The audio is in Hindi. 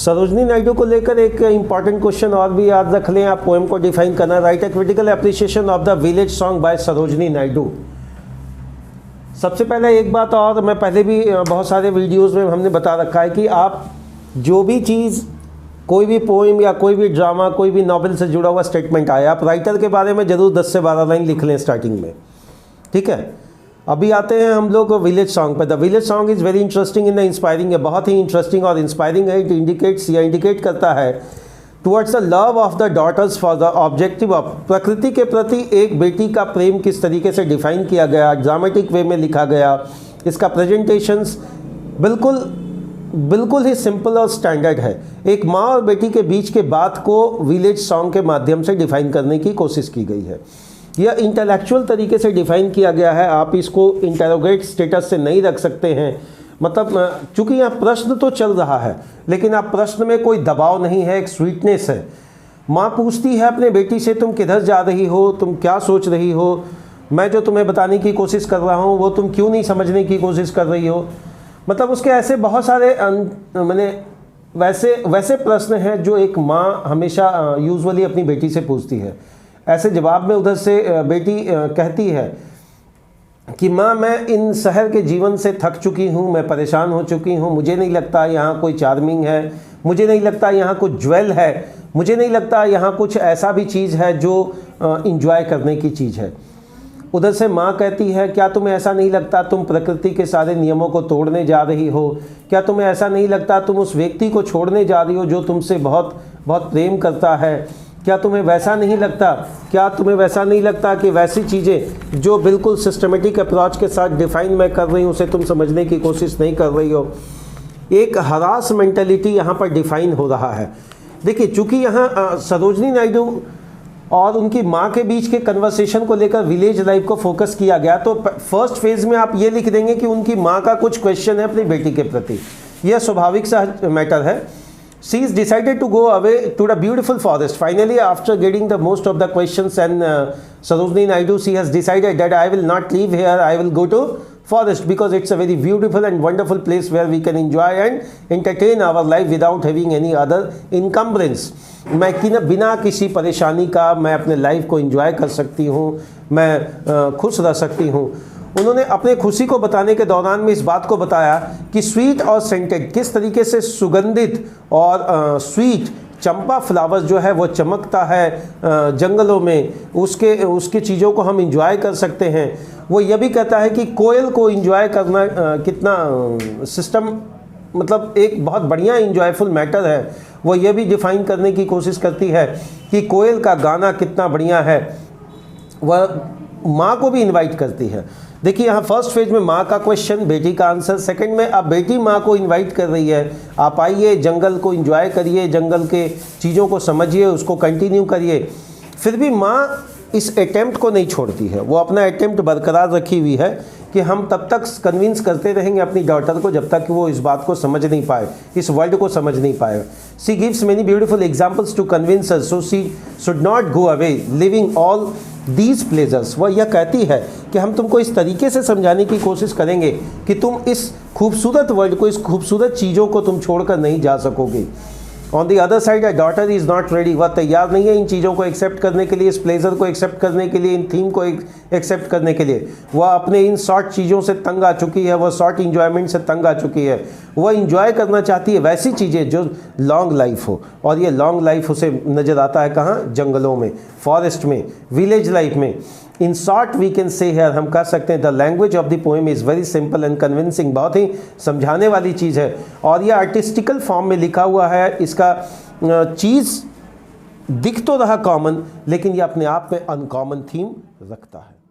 सरोजनी नायडू को लेकर एक इम्पॉर्टेंट क्वेश्चन और भी याद रख लें आप, पोएम को डिफाइन करना। Right a critical appreciation of the village song by Sarojini Naidu. सबसे पहले एक बात, और मैं पहले भी बहुत सारे वीडियोस में हमने बता रखा है कि आप जो भी चीज़, कोई भी पोएम या कोई भी ड्रामा, कोई भी नॉवेल से जुड़ा हुआ स्टेटमेंट आया, आप राइटर के बारे में ज़रूर 10 से 12 लाइन लिख लें स्टार्टिंग में, ठीक है। अभी आते हैं हम लोग विलेज सॉन्ग पर। The village song is very interesting in the inspiring है, बहुत ही इंटरेस्टिंग और इंस्पायरिंग है। इट इंडिकेट्स या इंडिकेट करता है towards the love of the daughters for the objective of, प्रकृति के प्रति एक बेटी का प्रेम किस तरीके से डिफाइन किया गया, ड्रामेटिक वे में लिखा गया। इसका प्रेजेंटेशंस बिल्कुल ही सिंपल और स्टैंडर्ड है। एक माँ और बेटी के बीच के बात को विलेज सॉन्ग के माध्यम से डिफाइन करने की कोशिश की गई है। यह इंटेलेक्चुअल तरीके से डिफाइन किया गया है, आप इसको इंटेरोगेट स्टेटस से नहीं रख सकते हैं। मतलब चूँकि यहाँ प्रश्न तो चल रहा है, लेकिन आप प्रश्न में कोई दबाव नहीं है, एक स्वीटनेस है। माँ पूछती है अपने बेटी से, तुम किधर जा रही हो, तुम क्या सोच रही हो, मैं जो तुम्हें बताने की कोशिश कर रहा हूँ वो तुम क्यों नहीं समझने की कोशिश कर रही हो। मतलब उसके ऐसे बहुत सारे मैंने वैसे प्रश्न हैं जो एक माँ हमेशा यूजुअली अपनी बेटी से पूछती है। ऐसे जवाब में उधर से बेटी कहती है कि माँ, मैं इन शहर के जीवन से थक चुकी हूँ, मैं परेशान हो चुकी हूँ, मुझे नहीं लगता यहाँ कोई चार्मिंग है, मुझे नहीं लगता यहाँ कुछ ज्वेल है, मुझे नहीं लगता यहाँ कुछ ऐसा भी चीज़ है जो इंजॉय करने की चीज़ है। उधर से माँ कहती है, क्या तुम्हें ऐसा नहीं लगता तुम प्रकृति के सारे नियमों को तोड़ने जा रही हो, क्या तुम्हें ऐसा नहीं लगता तुम उस व्यक्ति को छोड़ने जा रही हो जो तुमसे बहुत बहुत प्रेम करता है, क्या तुम्हें वैसा नहीं लगता, क्या तुम्हें वैसा नहीं लगता कि वैसी चीज़ें जो बिल्कुल सिस्टमेटिक अप्रोच के साथ डिफाइन मैं कर रही हूँ उसे तुम समझने की कोशिश नहीं कर रही हो। एक हरास मेंटेलिटी यहाँ पर डिफाइन हो रहा है। देखिए, चूँकि यहाँ सरोजनी नायडू और उनकी माँ के बीच के कन्वर्सेशन को लेकर विलेज लाइफ को फोकस किया गया, तो फर्स्ट फेज में आप ये लिख देंगे कि उनकी माँ का कुछ क्वेश्चन है अपनी बेटी के प्रति। यह स्वाभाविक सा मैटर है। She is decided to go away to the beautiful forest. Finally, after getting the most of the questions, and Sarojini Naidu, she has decided that I will not live here, I will go to forest because it's a very beautiful and wonderful place where we can enjoy and entertain our life without having any other encumbrance. मैं बिना किसी परेशानी का मैं अपने लाइफ को एंजॉय कर सकती हूँ, मैं खुश रह सकती हूँ। उन्होंने अपने खुशी को बताने के दौरान में इस बात को बताया कि स्वीट और सेंटेड, किस तरीके से सुगंधित और स्वीट चंपा फ्लावर्स जो है वो चमकता है जंगलों में, उसके चीज़ों को हम इंजॉय कर सकते हैं। वो ये भी कहता है कि कोयल को इंजॉय करना कितना सिस्टम, मतलब एक बहुत बढ़िया इंजॉयफुल मैटर है। वो ये भी डिफाइन करने की कोशिश करती है कि कोयल का गाना कितना बढ़िया है। वह माँ को भी इनवाइट करती है। देखिए, यहाँ फर्स्ट फेज में माँ का क्वेश्चन, बेटी का आंसर। सेकंड में अब बेटी माँ को इनवाइट कर रही है, आप आइए, जंगल को एंजॉय करिए, जंगल के चीज़ों को समझिए, उसको कंटिन्यू करिए। फिर भी माँ इस अटेम्प्ट को नहीं छोड़ती है, वो अपना अटेम्प्ट बरकरार रखी हुई है कि हम तब तक कन्विंस करते रहेंगे अपनी डॉटर को जब तक कि वो इस बात को समझ नहीं पाए, इस वर्ल्ड को समझ नहीं पाए। She gives many beautiful examples to convince us, so she should not go away leaving all these pleasures. वह यह कहती है कि हम तुमको इस तरीके से समझाने की कोशिश करेंगे कि तुम इस खूबसूरत वर्ल्ड को, इस खूबसूरत चीज़ों को तुम छोड़कर नहीं जा सकोगे। On the other side, a daughter is not ready, वह तैयार नहीं है इन चीज़ों को एक्सेप्ट करने के लिए, इस प्लेजर को एक्सेप्ट करने के लिए, इन थीम को एक्सेप्ट करने के लिए। वह अपने इन शॉर्ट चीज़ों से तंग आ चुकी है, वह शॉर्ट इंजॉयमेंट से तंग आ चुकी है। वह इंजॉय करना चाहती है वैसी चीज़ें जो लॉन्ग लाइफ हो, और ये लॉन्ग लाइफ उसे नज़र आता है कहाँ? जंगलों में, फॉरेस्ट में, विलेज लाइफ में। In short we can say here, हम कह सकते हैं the language of the poem is very simple and convincing, बहुत ही समझाने वाली चीज़ है। और यह आर्टिस्टिकल फॉर्म में लिखा हुआ है। इसका चीज़ दिख तो रहा कॉमन, लेकिन यह अपने आप में अनकॉमन थीम रखता है।